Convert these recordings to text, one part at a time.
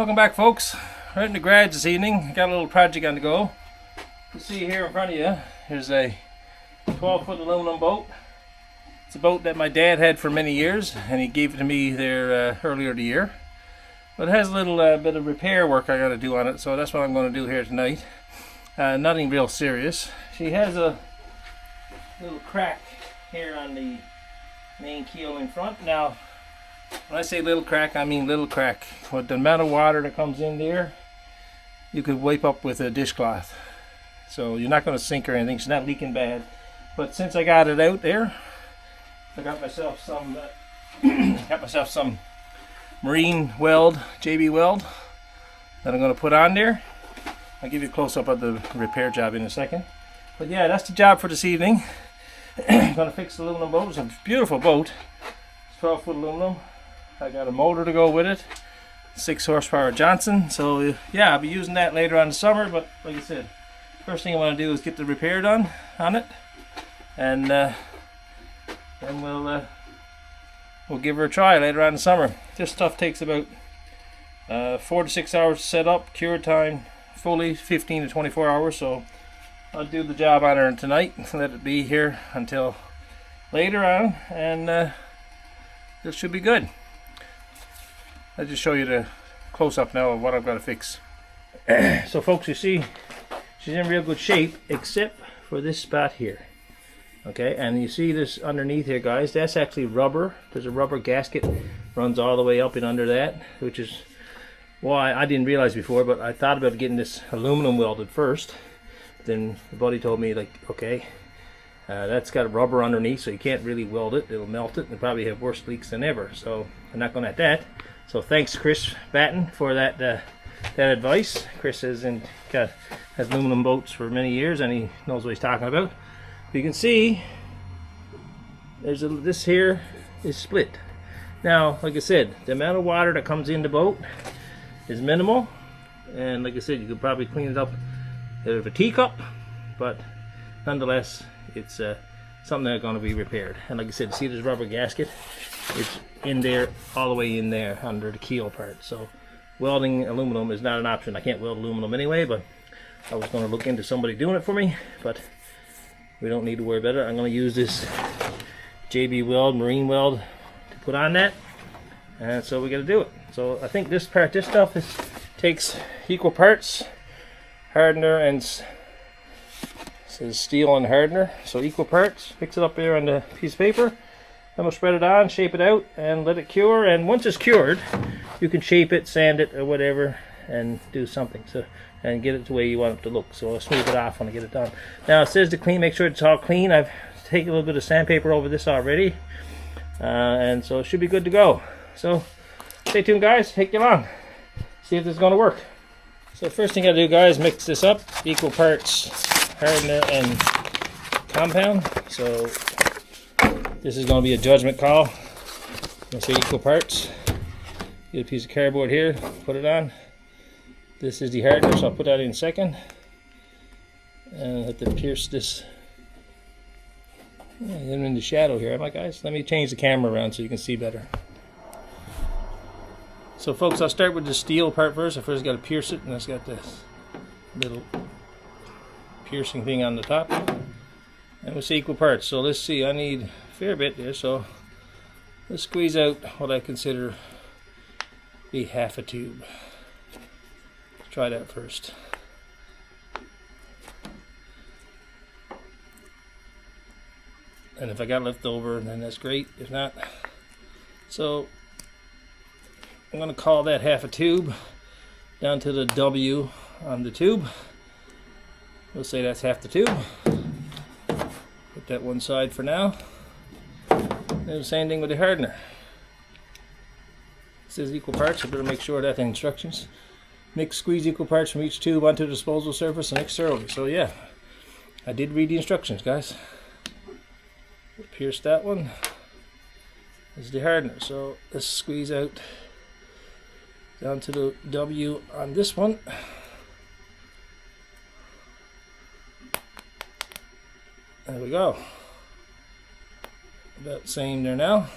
Welcome back, folks. Right in the garage this evening. Got a little project on the go. You see here in front of you, here's a 12-foot aluminum boat. It's a boat that my dad had for many years, and he gave it to me there earlier the year. But it has a little bit of repair work I got to do on it, so that's what I'm going to do here tonight. Nothing real serious. She has a little crack here on the main keel in front. Now, when I say little crack, I mean little crack. With the amount of water that comes in there, you could wipe up with a dishcloth. So you're not going to sink or anything. She's not leaking bad. But since I got it out there, I got myself some MarineWeld, JB Weld, that I'm going to put on there. I'll give you a close-up of the repair job in a second. But yeah, that's the job for this evening. I'm going to fix the aluminum boat. It's a beautiful boat. It's 12-foot aluminum. I got a motor to go with it. 6 horsepower Johnson. So yeah, I'll be using that later on in the summer. But like I said, first thing I want to do is get the repair done on it. And then we'll give her a try later on in the summer. This stuff takes about 4 to 6 hours to set up. Cure time fully 15 to 24 hours. So I'll do the job on her tonight and let it be here until later on, and this should be good. I'll just show you the close-up now of what I've got to fix. So folks, you see she's in real good shape except for this spot here. Okay, and you see this underneath here, guys, that's actually rubber. There's a rubber gasket runs all the way up and under that, which is why I didn't realize before, but I thought about getting this aluminum welded first. Then the buddy told me, like, okay, that's got rubber underneath, so you can't really weld it. It'll melt it and probably have worse leaks than ever. So I'm not going at that. So thanks, Chris Batten, for that advice. Chris has aluminum boats for many years, and he knows what he's talking about. You can see this here is split. Now, like I said, the amount of water that comes in the boat is minimal, and like I said, you could probably clean it up with a teacup, but nonetheless, it's something that's going to be repaired. And like I said, see this rubber gasket? It's in there, all the way in there under the keel part. So welding aluminum is not an option. I can't weld aluminum anyway, but I was going to look into somebody doing it for me, but we don't need to worry about it. I'm going to use this JB Weld, MarineWeld, to put on that, and so we got to do it. So I think this stuff takes equal parts, hardener and says steel and hardener, so equal parts. Fix it up there on the piece of paper, then we'll spread it on, shape it out, and let it cure. And once it's cured, you can shape it, sand it, or whatever, and do something. So and get it the way you want it to look. So I'll smooth it off when I get it done. Now it says to clean, make sure it's all clean. I've taken a little bit of sandpaper over this already, and so it should be good to go. So stay tuned, guys. Take you along. See if this is going to work. So first thing I do, guys, mix this up, equal parts hardener and compound. So this is going to be a judgment call. I'm going to say equal parts. Get a piece of cardboard here, put it on. This is the hardener, so I'll put that in second. And I have to pierce this. Yeah, I'm in the shadow here, am I, guys? Let me change the camera around so you can see better. So folks, I'll start with the steel part first. I first got to pierce it, and it's got this little piercing thing on the top. And we'll see equal parts. So let's see, I need a fair bit there, so let's squeeze out what I consider be half a tube. Let's try that first. And if I got left over, then that's great. If not, so I'm going to call that half a tube down to the W on the tube. We'll say that's half the tube. Put that one side for now. And the same thing with the hardener. It says equal parts. I better make sure that the instructions. Mix, squeeze equal parts from each tube onto the disposal surface and mix thoroughly. So yeah, I did read the instructions, guys. Pierce that one. This is the hardener. So let's squeeze out down to the W on this one. There we go. About the same there now.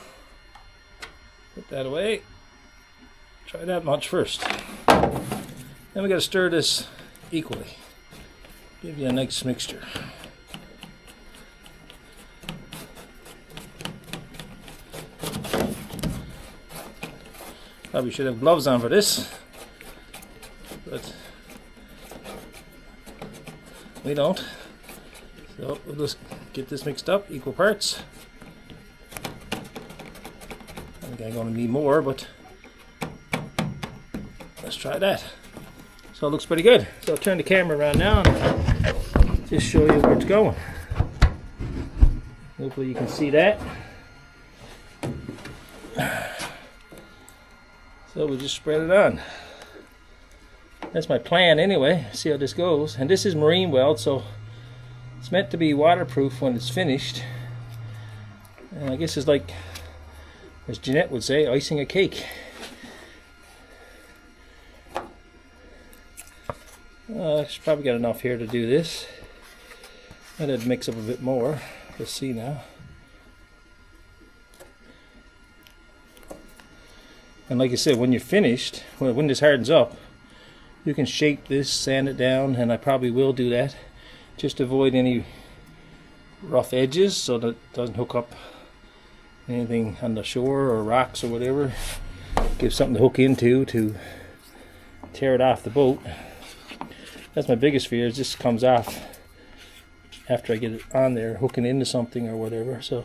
Put that away. Try that much first. Then we got to stir this equally. Give you a nice mixture. Probably should have gloves on for this, but we don't. So we'll just get this mixed up, equal parts. I think I'm going to need more, but let's try that. So it looks pretty good. So I'll turn the camera around now and just show you where it's going. Hopefully you can see that. So we just spread it on. That's my plan anyway. See how this goes. And this is MarineWeld, so it's meant to be waterproof when it's finished. And I guess it's like, as Jeanette would say, icing a cake. I've probably got enough here to do this. I did mix up a bit more. Let's see now. And like I said, when you're finished, when this hardens up, you can shape this, sand it down, and I probably will do that. Just to avoid any rough edges so that it doesn't hook up anything on the shore or rocks or whatever. Give something to hook into to tear it off the boat. That's my biggest fear, is this comes off after I get it on there, hooking into something or whatever. So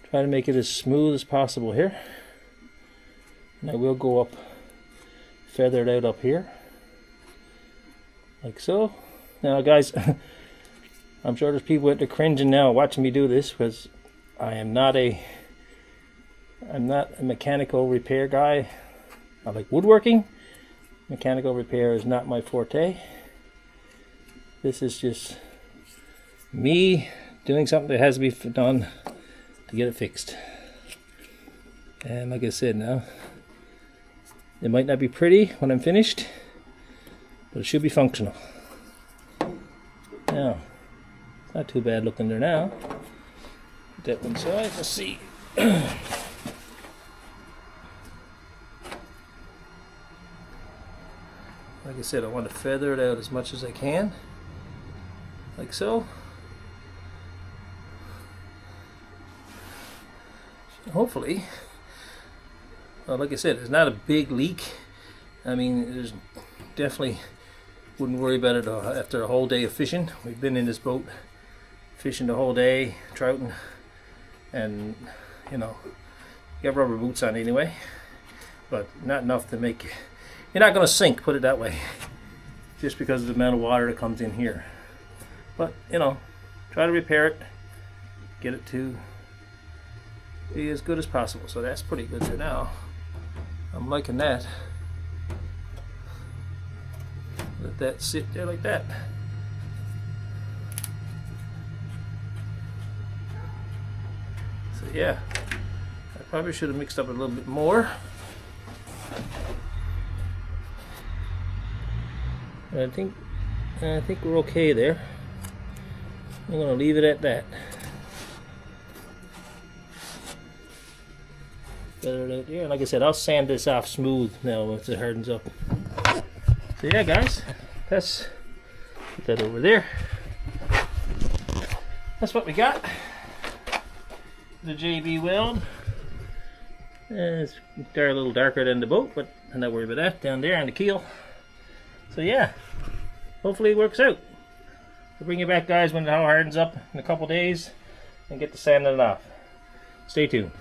try to make it as smooth as possible here. And I will go up, feather it out up here, like so. Now guys, I'm sure there's people out there cringing now watching me do this, because I'm not a mechanical repair guy. I like woodworking. Mechanical repair is not my forte. This is just me doing something that has to be done to get it fixed. And like I said, now it might not be pretty when I'm finished, but it should be functional. Now, it's not too bad looking there now. Put that one side, let's see. Like I said, I want to feather it out as much as I can, like so. Hopefully, well, like I said, it's not a big leak. I mean, there's definitely wouldn't worry about it after a whole day of fishing. We've been in this boat fishing the whole day, trouting, and you know, you got rubber boots on anyway, but not enough to make, you're not going to sink, put it that way, just because of the amount of water that comes in here. But you know, try to repair it, get it to be as good as possible. So that's pretty good there now. I'm liking that. Let that sit there like that. So yeah, I probably should have mixed up a little bit more. I think we're okay there. I'm going to leave it at that. Yeah, like I said, I'll sand this off smooth now once it hardens up. So yeah, guys, that's, put that over there. That's what we got. The JB weld. It's a little darker than the boat, but I'm not worried about that. Down there on the keel. So yeah, hopefully it works out. We'll bring you back, guys, when it hardens up in a couple days and get the sanding it off. Stay tuned.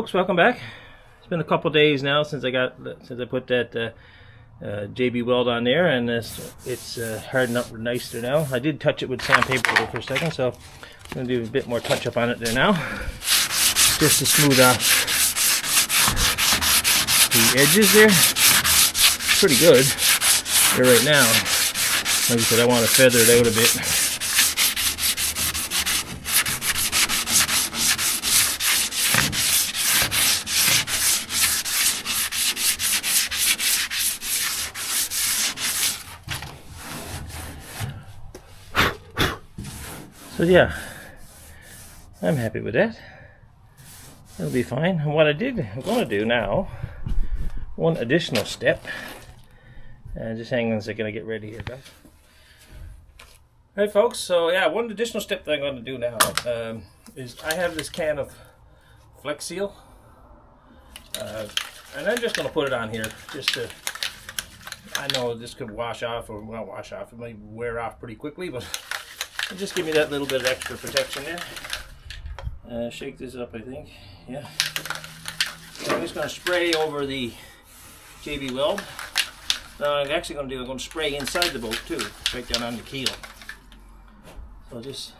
folks, welcome back. It's been a couple days now since I put that JB weld on there, and it's hardened up nice there now. I did touch it with sandpaper for a second, so I'm going to do a bit more touch up on it there now, just to smooth out the edges there. Pretty good there right now. Like I said, I want to feather it out a bit. So yeah, I'm happy with that. It'll be fine. And what I'm going to do now, one additional step. Just hang on a second, I get ready here, guys. Alright folks, so yeah, one additional step that I'm going to do now is I have this can of Flex Seal. And I'm just going to put it on here just to, I know this could wash off, or not wash off, it might wear off pretty quickly, but just give me that little bit of extra protection there. Shake this up, I think. Yeah. So I'm just going to spray over the JB weld. Now I'm actually going to spray inside the boat too, right down on the keel. So just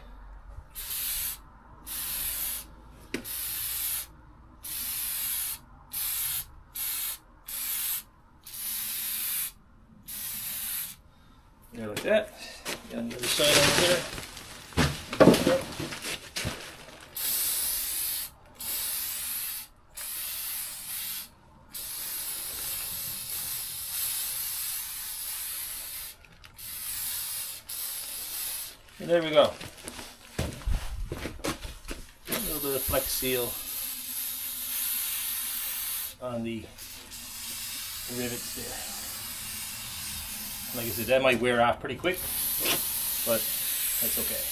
yeah, like that. Got on the other side over here. And there we go. A little bit of Flex Seal on the rivets there. Like I said, that might wear off pretty quick, but that's okay.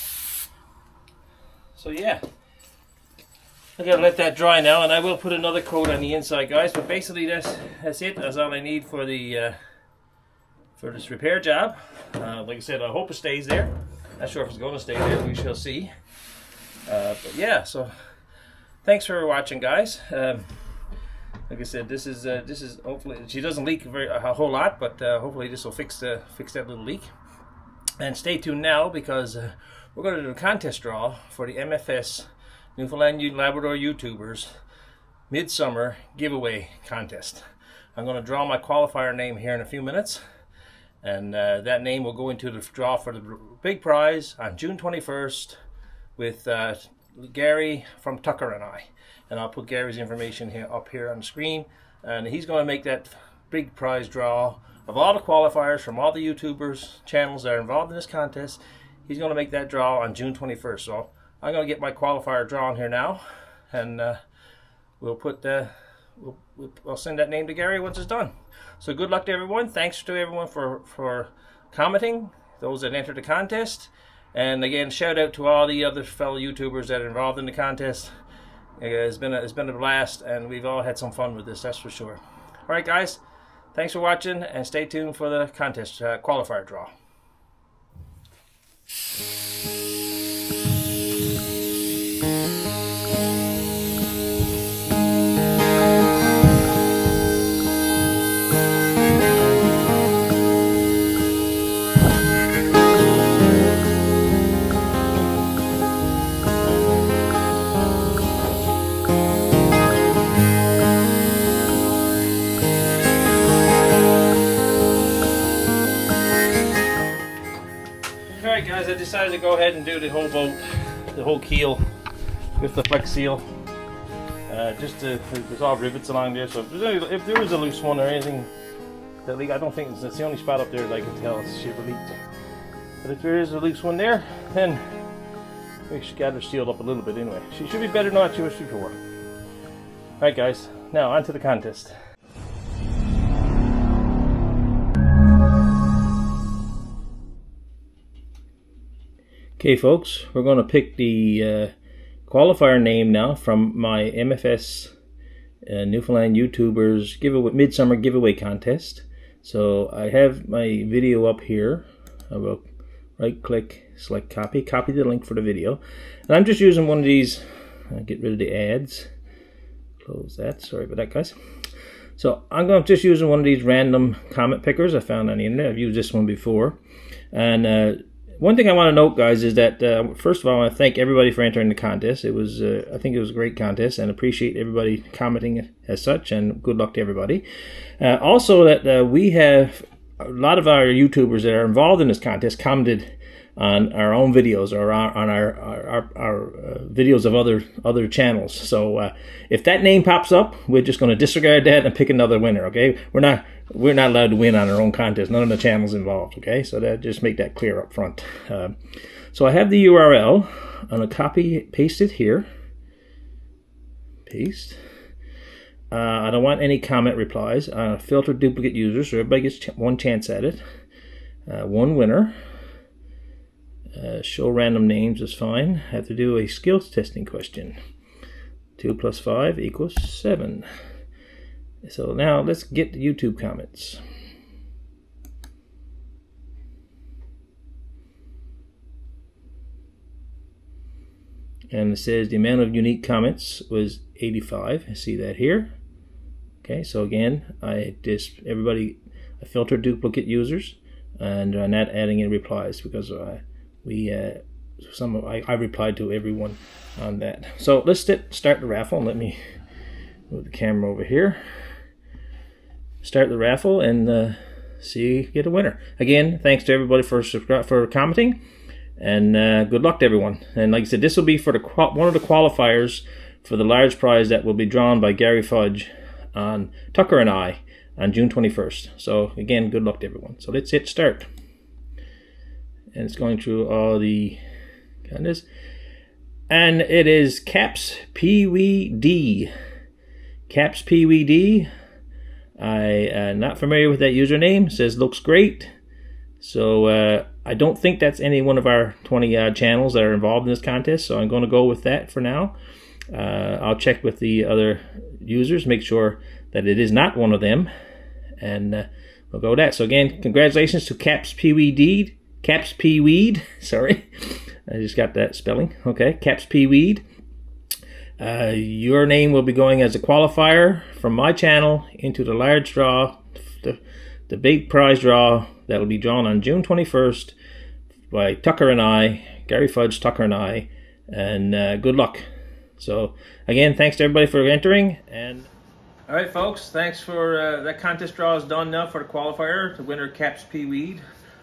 So yeah, I gotta let that dry now, and I will put another coat on the inside, guys. But basically, that's it. That's all I need for the for this repair job. Like I said, I hope it stays there. Not sure if it's going to stay there. We shall see. But yeah, so thanks for watching, guys. Like I said, this is hopefully, she doesn't leak a whole lot, but hopefully this will fix that little leak. And stay tuned now, because we're going to do a contest draw for the MFS Newfoundland Labrador YouTubers Midsummer giveaway contest. I'm going to draw my qualifier name here in a few minutes, and that name will go into the draw for the big prize on June 21st with Gary from Tucker and I. And I'll put Gary's information here up here on the screen, and he's going to make that big prize draw of all the qualifiers from all the YouTubers channels that are involved in this contest. He's going to make that draw on June 21st. So I'm going to get my qualifier drawn here now, and we'll put I'll send that name to Gary once it's done. So good luck to everyone. Thanks to everyone for commenting, those that entered the contest. And again, shout out to all the other fellow YouTubers that are involved in the contest. It's been a blast, and we've all had some fun with this, that's for sure. Alright guys, thanks for watching, and stay tuned for the contest qualifier draw. Alright guys, I decided to go ahead and do the whole boat, the whole keel with the Flex Seal. There's all rivets along there, so if there was a loose one or anything that leak, I don't think it's the only spot up there that I can tell it's super leaked. But if there is a loose one there, then we should get her sealed up a little bit anyway. She should be better than what she was before. Alright guys, now on to the contest. Okay folks, we're going to pick the qualifier name now from my MFS Newfoundland YouTubers Midsummer giveaway contest. So I have my video up here. I will right click, select copy the link for the video. And I'm just using one of these, get rid of the ads, close that. Sorry about that, guys. So I'm going to just using one of these random comment pickers I found on the internet. I've used this one before. And one thing I want to note, guys, is that first of all, I want to thank everybody for entering the contest. It was, I think it was a great contest, and appreciate everybody commenting as such, and good luck to everybody. Also, that we have a lot of our YouTubers that are involved in this contest commented on our own videos, or on our videos of other channels. So if that name pops up, we're just going to disregard that and pick another winner. Okay, we're not allowed to win on our own contest. None of the channels involved. Okay, so that just make that clear up front. So I have the URL. I'm going to copy paste it here. Paste. I don't want any comment replies. Filter duplicate users, so everybody gets one chance at it. One winner. Show random names is fine. Have to do a skills testing question. 2 + 5 = 7. So now let's get the YouTube comments. And it says the amount of unique comments was 85. I see that here. Okay, so again, I filter duplicate users, and I'm not adding in replies because I replied to everyone on that. So let's start the raffle. Let me move the camera over here. Start the raffle and get a winner. Again, thanks to everybody for commenting, and good luck to everyone. And like I said, this will be for one of the qualifiers for the large prize that will be drawn by Gary Fudge on Tucker and I on June 21st. So again, good luck to everyone. So let's hit start. And it's going through all the kindness. And it is Caps PWD. Caps PWD. I am not familiar with that username. It says looks great. So I don't think that's any one of our 20 odd channels that are involved in this contest. So I'm going to go with that for now. I'll check with the other users, make sure that it is not one of them. And we'll go with that. So again, congratulations to Caps PWD. Caps P-Weed, sorry, I just got that spelling. Okay, Caps P-Weed. Your name will be going as a qualifier from my channel into the large draw, the big prize draw that will be drawn on June 21st by Tucker and I, Gary Fudge, Tucker and I, and good luck. So again, thanks to everybody for entering. And all right, folks, thanks for that contest draw is done now for the qualifier. The winner, Caps P-Weed.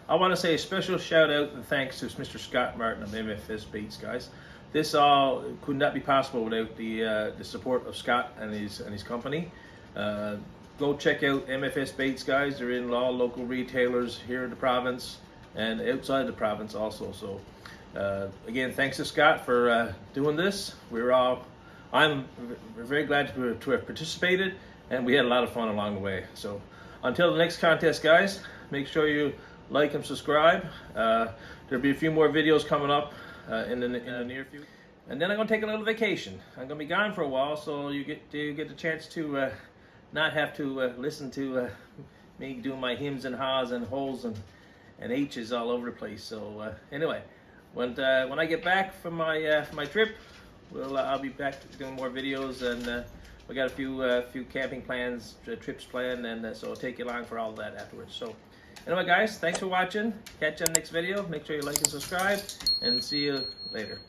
I want to say a special shout out and thanks to Mr. Scott Martin of MFS Baits, guys. This all could not be possible without the support of Scott and his company. Go check out MFS Baits, guys. They're in all local retailers here in the province and outside the province also. So again, thanks to Scott for doing this. I'm very glad to have participated, and we had a lot of fun along the way. So until the next contest, guys, make sure you like and subscribe. There'll be a few more videos coming up in the near future, and then I'm gonna take a little vacation. I'm gonna be gone for a while, so you get the chance to not have to listen to me doing my hims and haws and holes and H's all over the place. So anyway, when I get back from my trip, I'll be back doing more videos, and we got a few camping plans, trips planned, and so I'll take you along for all of that afterwards. So anyway, guys, thanks for watching. Catch you on the next video. Make sure you like and subscribe, and see you later.